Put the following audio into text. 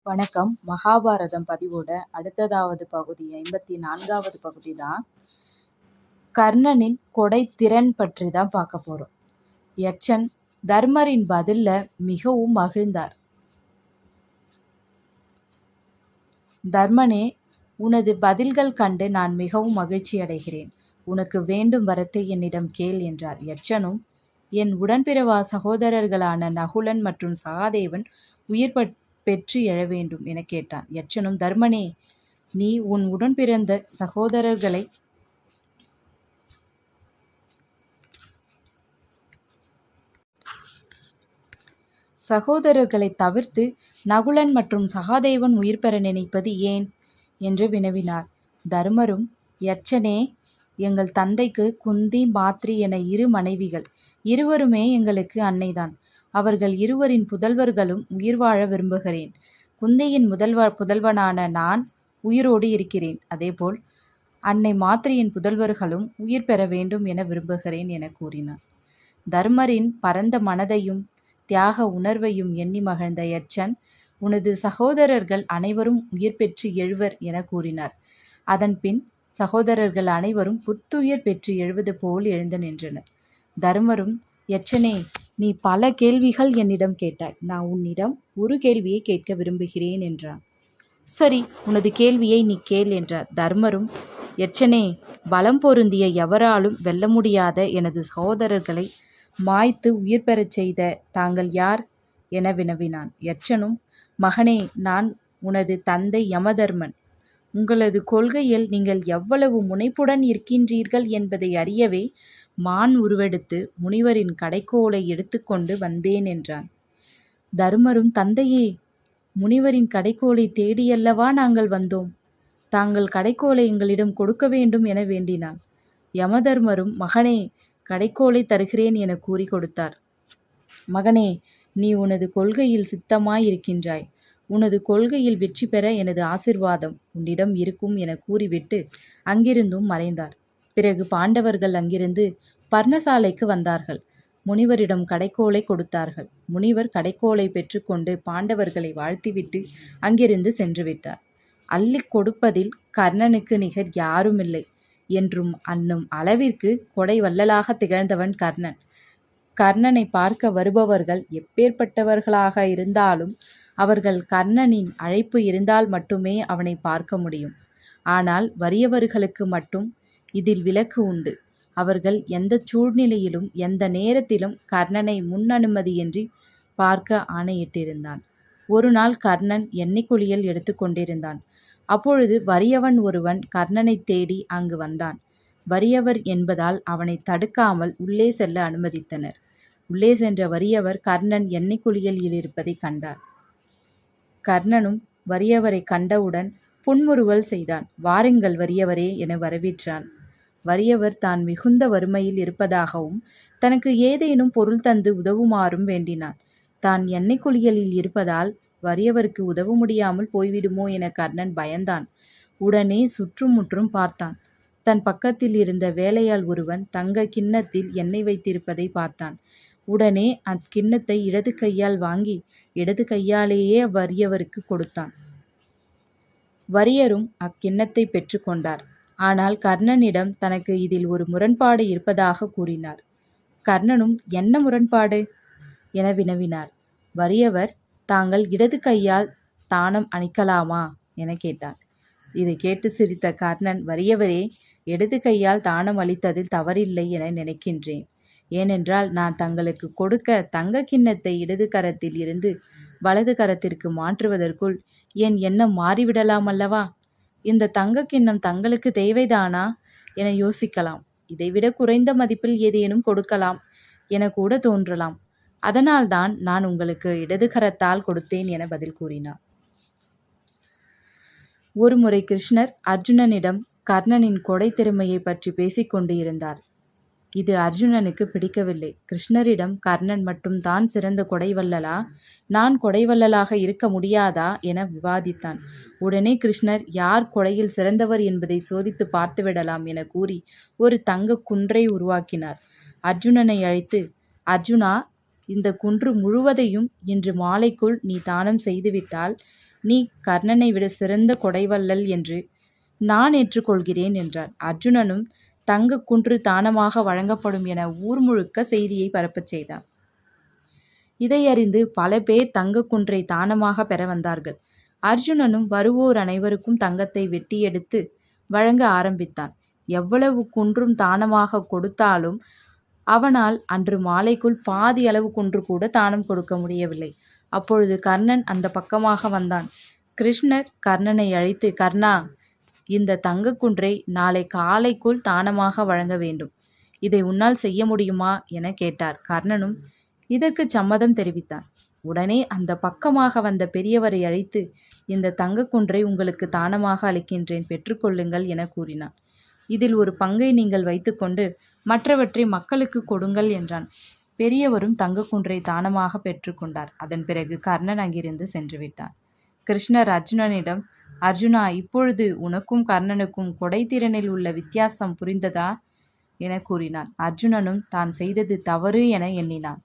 வணக்கம். மகாபாரதம் பதிவோட அடுத்ததாவது பகுதி 54வது பகுதி தான். கர்ணனின் கொடை திறன் பற்றி தான் பார்க்க போறோம். யட்சன் தர்மரின் பதில்ல மிகவும் மகிழ்ந்தார். தர்மனே, உனது பதில்கள் கண்டு நான் மிகவும் மகிழ்ச்சி அடைகிறேன். உனக்கு வேண்டும் வரத்தை என்னிடம் கேள் என்றார். யட்சனும், என் உடன்பிறவா சகோதரர்களான நகுலன் மற்றும் சகாதேவன் உயிர் பெற்று எழ வேண்டும் என கேட்டான். யட்சனும், தர்மனே, நீ உன் உடன்பிறந்த சகோதரர்களை தவிர்த்து நகுலன் மற்றும் சகாதேவன் உயிர் பெற நினைப்பது ஏன் என்று வினவினார். தர்மரும், யட்சனே, எங்கள் தந்தைக்கு குந்தி மாத்ரி என 2 மனைவிகள். இருவருமே எங்களுக்கு அன்னைதான். அவர்கள் இருவரின் புதல்வர்களும் உயிர் வாழ விரும்புகிறேன். குந்தியின் புதல்வனான நான் உயிரோடு இருக்கிறேன். அதேபோல் அன்னை மாத்ரியின் புதல்வர்களும் உயிர் பெற வேண்டும் என விரும்புகிறேன் என கூறினார். தர்மரின் பரந்த மனதையும் தியாக உணர்வையும் எண்ணி மகிழ்ந்த யட்சன், உனது சகோதரர்கள் அனைவரும் உயிர் பெற்று எழுவர் என கூறினார். அதன்பின் சகோதரர்கள் அனைவரும் புத்துயிர் பெற்று எழுவது போல் எழுந்து நின்றனர். தர்மரும், யட்சனே, நீ பல கேள்விகள் என்னிடம் கேட்டாய். நான் உன்னிடம் ஒரு கேள்வியை கேட்க விரும்புகிறேன் என்றான். சரி, உனது கேள்வியை நீ கேள் என்றார். தர்மரும், யட்சனே, பலம் பொருந்திய எவராலும் வெல்ல முடியாத எனது சகோதரர்களை மாய்த்து உயிர் பெறச் செய்த தாங்கள் யார் என வினவினான். யட்சனும், மகனே, நான் உனது தந்தை யமதர்மன். உங்களது கொள்கையில் நீங்கள் எவ்வளவு முனைப்புடன் இருக்கின்றீர்கள் என்பதை அறியவே மான் உருவெடுத்து முனிவரின் கடைக்கோலை எடுத்துக்கொண்டு வந்தேன் என்றான். தர்மரும், தந்தையே, முனிவரின் கடைக்கோலை தேடியல்லவா நாங்கள் வந்தோம். தாங்கள் கடைக்கோலை எங்களிடம் கொடுக்க வேண்டும் என வேண்டினான். யமதர்மரும், மகனே, கடைக்கோலை தருகிறேன் என கூறி கொடுத்தார். மகனே, நீ உனது கொள்கையில் சித்தமாயிருக்கின்றாய். உனது கொள்கையில் வெற்றி பெற எனது ஆசிர்வாதம் உன்னிடம் இருக்கும் என கூறிவிட்டு அங்கிருந்தும் மறைந்தார். பிறகு பாண்டவர்கள் அங்கிருந்து பர்ணசாலைக்கு வந்தார்கள். முனிவரிடம் கடைக்கோலை கொடுத்தார்கள். முனிவர் கடைக்கோலை பெற்றுக்கொண்டு பாண்டவர்களை வாழ்த்திவிட்டு அங்கிருந்து சென்று விட்டார். அள்ளி கொடுப்பதில் கர்ணனுக்கு நிகர் யாருமில்லை என்றும் அன்னும் அளவிற்கு கொடை வள்ளலாக திகழ்ந்தவன் கர்ணன். கர்ணனை பார்க்க வருபவர்கள் எப்பேற்பட்டவர்களாக இருந்தாலும் அவர்கள் கர்ணனின் அழைப்பு இருந்தால் மட்டுமே அவனை பார்க்க முடியும். ஆனால் வறியவர்களுக்கு மட்டும் இதில் விலக்கு உண்டு. அவர்கள் எந்த சூழ்நிலையிலும் எந்த நேரத்திலும் கர்ணனை முன் அனுமதியின்றி பார்க்க ஆணையிட்டிருந்தான். ஒரு நாள் கர்ணன் எண்ணெய் குளியல் எடுத்து கொண்டிருந்தான். அப்பொழுது வறியவன் ஒருவன் கர்ணனை தேடி அங்கு வந்தான். வறியவர் என்பதால் அவனை தடுக்காமல் உள்ளே செல்ல அனுமதித்தனர். உள்ளே சென்ற வறியவர் கர்ணன் எண்ணெய் குளியலில் இருப்பதை கண்டார். கர்ணனும் வறியவரை கண்டவுடன் புன்முறுவல் செய்தான். வாருங்கள் வறியவரே என வரவேற்றான். வறியவர் தான் மிகுந்த வறுமையில் இருப்பதாகவும் தனக்கு ஏதேனும் பொருள் தந்து உதவுமாறும் வேண்டினான். தான் எண்ணெய் குளியலில் இருப்பதால் வறியவருக்கு உதவ முடியாமல் போய்விடுமோ என கர்ணன் பயந்தான். உடனே சுற்றும் முற்றும் பார்த்தான். தன் பக்கத்தில் இருந்த வேலையாள் ஒருவன் தங்க கிண்ணத்தில் எண்ணெய் வைத்திருப்பதை பார்த்தான். உடனே அக்கிண்ணத்தை இடது கையால் வாங்கி இடது கையாலேயே அவ்வறியவருக்கு கொடுத்தான். வறியரும் அக்கிண்ணத்தை பெற்று கொண்டார். ஆனால் கர்ணனிடம் தனக்கு இதில் ஒரு முரண்பாடு இருப்பதாக கூறினார். கர்ணனும், என்ன முரண்பாடு என வினவினார். வறியவர், தாங்கள் இடது கையால் தானம் அளிக்கலாமா என கேட்டான். இதை கேட்டு சிரித்த கர்ணன், வறியவரே, இடது கையால் தானம் அளித்ததில் தவறில்லை என நினைக்கின்றேன். ஏனென்றால் நான் தங்களுக்கு கொடுக்க தங்க கிண்ணத்தை இடது கரத்தில் இருந்து வலது கரத்திற்கு மாற்றுவதற்குள் என் எண்ணம் மாறிவிடலாம் அல்லவா? இந்த தங்க கிண்ணம் தங்களுக்கு தேவைதானா என யோசிக்கலாம். இதைவிட குறைந்த மதிப்பில் ஏதேனும் கொடுக்கலாம் என கூட தோன்றலாம். அதனால்தான் நான் உங்களுக்கு இடது கரத்தால் கொடுத்தேன் என பதில் கூறினார். ஒருமுறை கிருஷ்ணர் அர்ஜுனனிடம் கர்ணனின் கொடை திறமையை பற்றி பேசிக்கொண்டு இருந்தார். இது அர்ஜுனனுக்கு பிடிக்கவில்லை. கிருஷ்ணரிடம் கர்ணன் மட்டும் தான் சிறந்த கொடைவள்ளலா, நான் கொடைவள்ளலாக இருக்க முடியாதா என விவாதித்தான். உடனே கிருஷ்ணர், யார் கொடையில் சிறந்தவர் என்பதை சோதித்து பார்த்துவிடலாம் என கூறி ஒரு தங்க குன்றை உருவாக்கினார். அர்ஜுனனை அழைத்து, அர்ஜுனா, இந்த குன்று முழுவதையும் இன்று மாலைக்குள் நீ தானம் செய்துவிட்டால் நீ கர்ணனை விட சிறந்த கொடைவள்ளல் என்று நான் ஏற்றுக்கொள்கிறேன் என்றார். அர்ஜுனனும் தங்க குன்று தானமாக வழங்கப்படும் என ஊர் முழுக்க செய்தியை பரப்பச் செய்தார். இதை அறிந்து பல பேர் தங்க குன்றை தானமாக பெற வந்தார்கள். அர்ஜுனனும் வருவோர் அனைவருக்கும் தங்கத்தை வெட்டி எடுத்து வழங்க ஆரம்பித்தான். எவ்வளவு குன்றும் தானமாக கொடுத்தாலும் அவனால் அன்று மாலைக்குள் பாதி அளவு குன்று கூட தானம் கொடுக்க முடியவில்லை. அப்பொழுது கர்ணன் அந்த பக்கமாக வந்தான். கிருஷ்ணர் கர்ணனை அழைத்து, கர்ணா, இந்த தங்க குன்றை நாளை காலைக்குள் தானமாக வழங்க வேண்டும். இதை உன்னால் செய்ய முடியுமா என கேட்டார். கர்ணனும் இதற்கு சம்மதம் தெரிவித்தான். உடனே அந்த பக்கமாக வந்த பெரியவரை அழைத்து, இந்த தங்க குன்றை உங்களுக்கு தானமாக அளிக்கின்றேன், பெற்றுக்கொள்ளுங்கள் என கூறினான். இதில் ஒரு பங்கை நீங்கள் வைத்துக்கொண்டு மற்றவற்றை மக்களுக்கு கொடுங்கள் என்றான். பெரியவரும் தங்க குன்றை தானமாக பெற்றுக்கொண்டார். அதன் பிறகு கர்ணன் அங்கிருந்து சென்று விட்டான். கிருஷ்ணர் அர்ஜுனனிடம், அர்ஜுனா, இப்பொழுது உனக்கும் கர்ணனுக்கும் கொடைத்திறனில் உள்ள வித்தியாசம் புரிந்ததா என கூறினான். அர்ஜுனனும் தான் செய்தது தவறு என எண்ணினான்.